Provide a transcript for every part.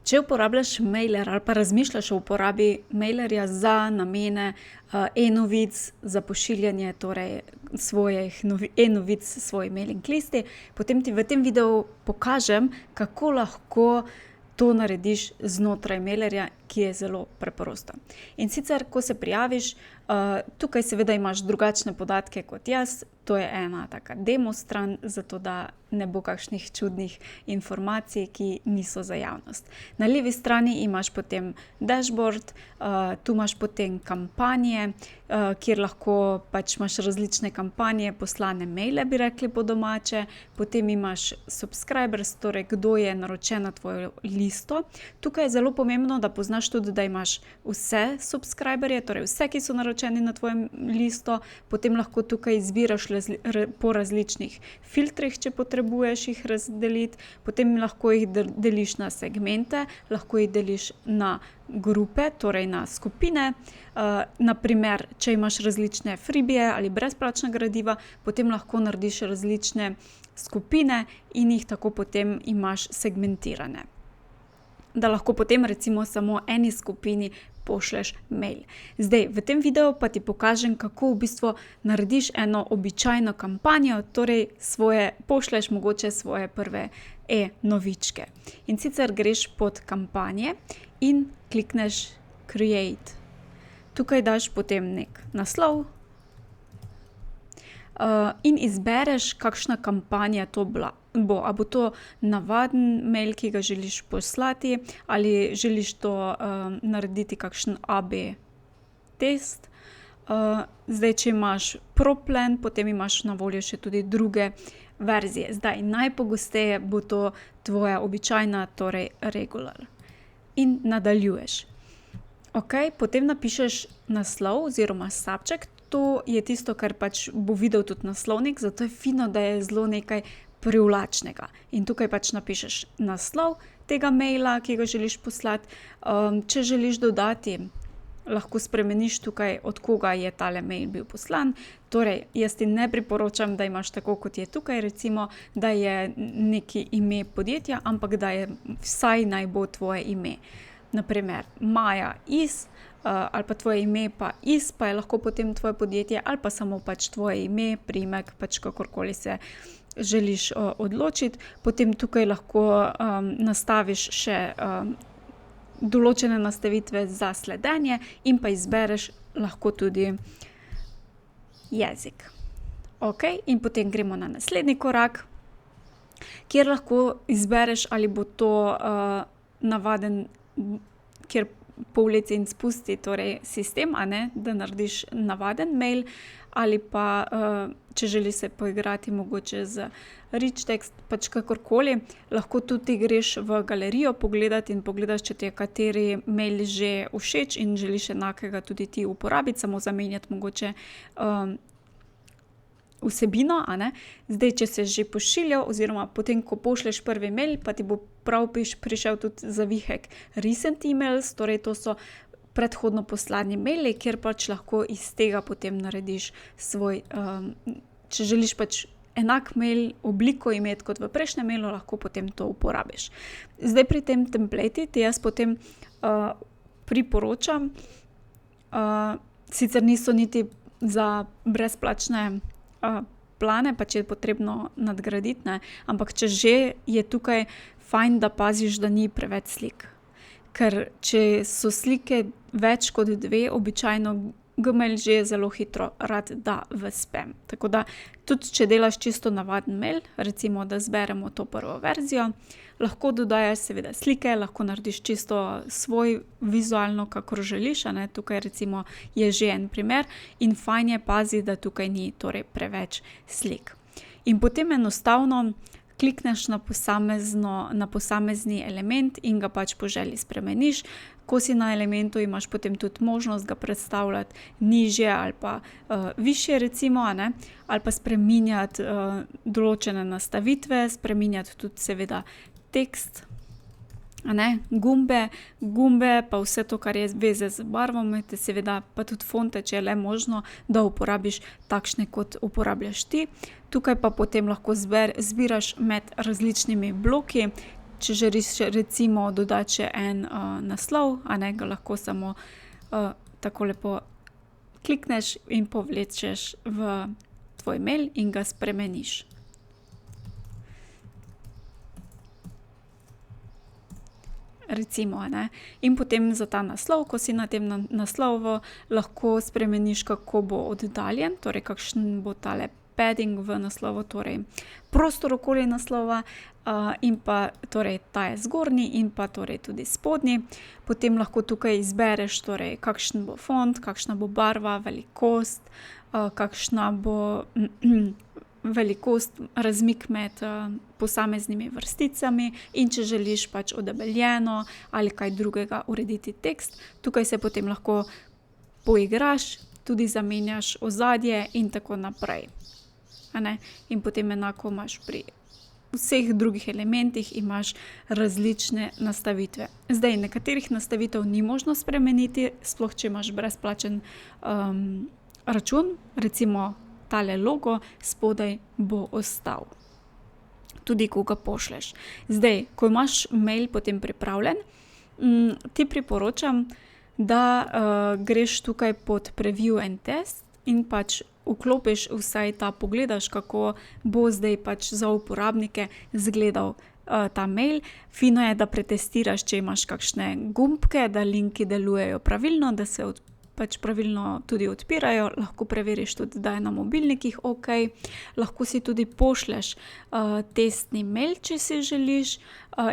Če uporabljaš mailer ali pa razmišljaš o uporabi mailerja za namene e-novic, za pošiljanje svojih e-novic s svojimi mailing listi, potem ti v tem videu pokažem, kako lahko to narediš znotraj mailerja, ki je zelo preprosto. In sicer, ko se prijaviš, tukaj seveda imaš drugačne podatke kot jaz, to je ena taka demo stran, zato da ne bo kakšnih čudnih informacij, ki niso za javnost. Na levi strani imaš potem dashboard, tu imaš potem kampanje, kjer lahko pač imaš različne kampanje, poslane maile, bi rekli po domače, potem imaš subscribers, torej kdo je naročen na tvojo listo. Tukaj je zelo pomembno, da poznaš tudi, da imaš vse subscriberje, torej vse, ki so naročeni na tvojem listo, potem lahko tukaj izbiraš po različnih filtrih, če potrebuješ jih razdeliti, potem lahko jih deliš na segmente, lahko jih deliš na grupe, torej na skupine. Naprimer, če imaš različne freebije ali brezplačna gradiva, potem lahko narediš različne skupine in jih tako potem imaš segmentirane. Da lahko potem recimo samo eni skupini pošlješ mail. Zdaj, v tem videu pa ti pokažem, kako v bistvu narediš eno običajno kampanjo, torej pošlješ mogoče svoje prve e-novičke. In sicer greš pod kampanje in klikneš Create. Tukaj daš potem nek naslov in izbereš, kakšna kampanja to bo. A bo to navaden mail, ki ga želiš poslati, ali želiš to narediti kakšen AB test. Zdaj, če imaš Pro plan, potem imaš na voljo še tudi druge verzije. Zdaj, najpogosteje bo to tvoja običajna, torej regular. In nadaljuješ. Okej, potem napišeš naslov oziroma subject. To je tisto, kar pač bo videl tudi naslovnik, zato je fino, da je zelo nekaj privlačnega. In tukaj pač napišeš naslov tega maila, ki ga želiš poslati. Če želiš dodati, lahko spremeniš tukaj, od koga je tale mail bil poslan. Torej, jaz ti ne priporočam, da imaš tako, kot je tukaj, recimo, da je neki ime podjetja, ampak da je vsaj naj bo tvoje ime. Naprimer, Maja iz, ali pa tvoje ime pa iz, pa je lahko potem tvoje podjetje, ali pa samo pač tvoje ime, priimek, pač kakorkoli se želiš odločiti. Potem tukaj lahko nastaviš še določene nastavitve za sledenje in pa izbereš lahko tudi jezik. Okej, in potem gremo na naslednji korak, kjer lahko izbereš, ali bo to navaden, kjer povleci in spusti, torej sistem, da narediš navaden mail, ali pa če želiš se poigrati mogoče z rich text, pač kakorkoli, lahko tudi greš v galerijo pogledati in pogledaš, če ti je kateri mail že všeč in želiš enakega tudi ti uporabiti, samo zamenjati mogoče vsebino, Zdaj, če se že pošiljal oziroma potem, ko pošlješ prvi mail, pa ti bo prav prišel tudi zavihek recent emails, torej to so predhodno poslani maili, kjer pač lahko iz tega potem narediš svoj, če želiš pač enak mail, obliko imeti kot v prejšnjem mailu, lahko potem to uporabiš. Zdaj, pri tem templeti ti jaz potem priporočam, sicer niso niti za brezplačne plane, pač je potrebno nadgraditi, ampak če že je tukaj fajn, da paziš, da ni preveč slik. Ker če so slike več kot 2, običajno Gmail že zelo hitro rad da v spam. Tako da tudi, če delaš čisto navaden mail, recimo, da zberemo to prvo verzijo, lahko dodajaš seveda slike, lahko narediš čisto svoj vizualno, kakor želiš, Tukaj recimo je že en primer in fajn je paziti, da tukaj ni torej preveč slik. In potem enostavno klikneš na posamezni element in ga pač po želji spremeniš. Ko si na elementu, imaš potem tudi možnost ga predstavljati nižje ali pa višje recimo, ali pa spreminjati določene nastavitve, spreminjati tudi seveda tekst, gumbe pa vse to, kar je veze z barvami, seveda pa tudi fonte, če je le možno, da uporabiš takšne, kot uporabljaš ti. Tukaj pa potem lahko zbiraš med različnimi bloki. če želiš recimo dodati še en naslov, a ne, ga lahko samo tako lepo klikneš in povlečeš v tvoj mail in ga spremeniš. Recimo, a ne. In potem za ta naslov, ko si na tem naslovu, lahko spremeniš, kako bo oddaljen, torej kakšen bo tale padding v naslovu, torej prostor okoli naslova, in pa torej ta je zgornji in pa torej tudi spodnji. Potem lahko tukaj izbereš, torej kakšen bo font, kakšna bo barva, velikost, kakšna bo velikost, razmik med posameznimi vrsticami, in če želiš pač odebeljeno ali kaj drugega urediti tekst, tukaj se potem lahko poigraš, tudi zamenjaš ozadje in tako naprej, a ne. In potem enako imaš pri vseh drugih elementih, imaš različne nastavitve. Zdaj, nekaterih nastavitev ni možno spremeniti, sploh če imaš brezplačen račun, recimo tale logo spodaj bo ostal, tudi ko ga pošlješ. Zdaj, ko imaš mail potem pripravljen, ti priporočam, da greš tukaj pod preview and test in pač vklopiš vsaj ta, pogledaš, kako bo zdaj pač za uporabnike izgledal ta mail. Fino je, da pretestiraš, če imaš kakšne gumbke, da linki delujejo pravilno, da se pač pravilno tudi odpirajo, lahko preveriš tudi, da je na mobilnikih okej. Lahko si tudi pošlješ testni mail, če si želiš,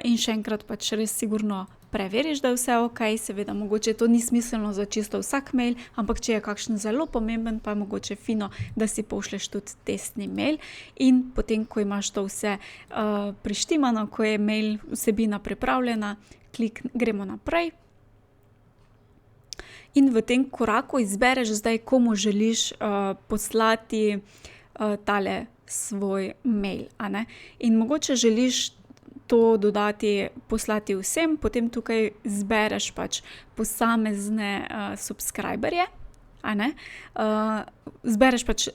in še enkrat pač res sigurno preveriš, da je vse okej. Seveda mogoče to ni smiselno za čisto vsak mail, ampak če je kakšen zelo pomemben, pa je mogoče fino, da si pošlješ tudi testni mail. In potem, ko imaš to vse prištimano, ko je mail vsebina pripravljena, gremo naprej. In v tem koraku izbereš zdaj, komu želiš poslati tale svoj mail, a ne. In mogoče želiš to dodati, poslati vsem, potem tukaj izbereš pač posamezne subscriberje, a ne. Izbereš pač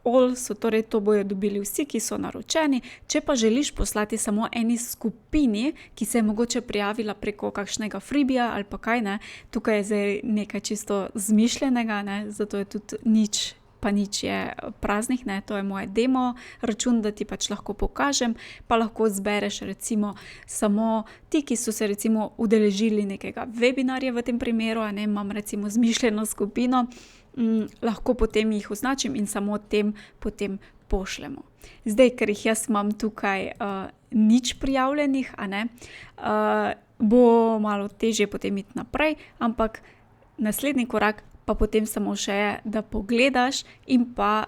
all, torej to bojo dobili vsi, ki so naročeni. Če pa želiš poslati samo eni skupini, ki se je mogoče prijavila preko kakšnega freebija ali pa kaj, ne, tukaj je zdaj nekaj čisto izmišljenega, ne, zato je tudi nič je praznih, ne, to je moj demo račun, da ti pač lahko pokažem, pa lahko izbereš recimo samo ti, ki so se recimo udeležili nekega webinarja v tem primeru, a ne, imam recimo izmišljeno skupino, lahko potem jih označim in samo tem potem pošljemo. Zdaj, ker jih jaz imam tukaj nič prijavljenih, a ne, bo malo težje potem iti naprej, ampak naslednji korak pa potem samo še je, da pogledaš in pa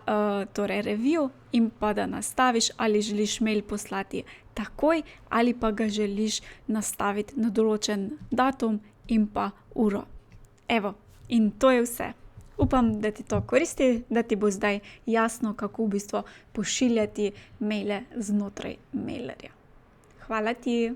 torej review in pa da nastaviš, ali želiš mail poslati takoj ali pa ga želiš nastaviti na določen datum in pa uro. Evo, in to je vse. Upam, da ti to koristi, da ti bo zdaj jasno, kako v bistvu pošiljati maile znotraj Mailerja. Hvala ti.